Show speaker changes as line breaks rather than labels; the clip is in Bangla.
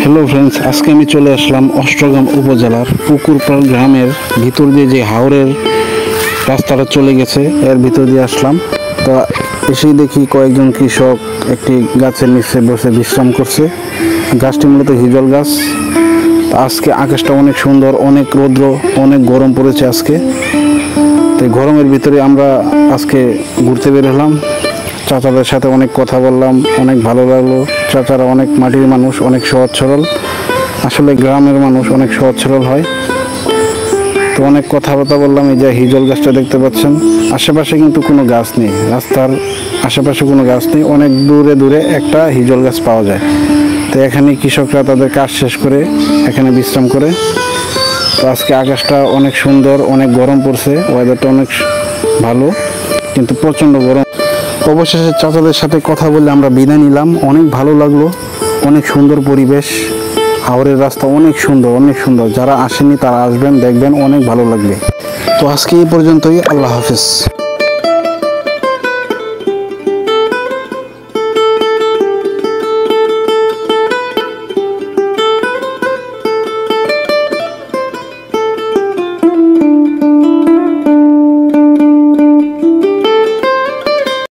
হ্যালো ফ্রেন্ডস, আজকে আমি চলে আসলাম অষ্টগ্রাম উপজেলার পুকুরপাড় গ্রামের ভিতর দিয়ে যে হাওরের রাস্তাটা চলে গেছে এর ভিতর দিয়ে আসলাম। তো এসেই দেখি কয়েকজন কৃষক একটি গাছের নিচে বসে বিশ্রাম করছে। গাছটি মূলত হিজল গাছ। আজকে আকাশটা অনেক সুন্দর, অনেক রৌদ্র, অনেক গরম পড়েছে আজকে। তো গরমের ভিতরে আমরা আজকে ঘুরতে বের হলাম। চাচাদের সাথে অনেক কথা বললাম, অনেক ভালো লাগলো। চাচারা অনেক মাটির মানুষ, অনেক সহজ সরল। আসলে গ্রামের মানুষ অনেক সহজ সরল হয়। তো অনেক কথাবার্তা বললাম। এই যে হিজল গাছটা দেখতে পাচ্ছেন, আশেপাশে কিন্তু কোনো গাছ নেই, রাস্তার আশেপাশে কোনো গাছ নেই, অনেক দূরে দূরে একটা হিজল গাছ পাওয়া যায়। তো এখানে কৃষকরা তাদের কাজ শেষ করে এখানে বিশ্রাম করে। তো আজকে আকাশটা অনেক সুন্দর, অনেক গরম পড়ছে, ওয়েদারটা অনেক ভালো, কিন্তু প্রচণ্ড গরম। অবশেষে চাচাদের সাথে কথা বলে আমরা বিদায় নিলাম। অনেক ভালো লাগলো, অনেক সুন্দর পরিবেশ। হাওরের রাস্তা অনেক সুন্দর, অনেক সুন্দর। যারা আসেনি তারা আসবেন, দেখবেন, অনেক ভালো লাগবে। তো আজকে এই পর্যন্তই। আল্লাহ হাফেজ।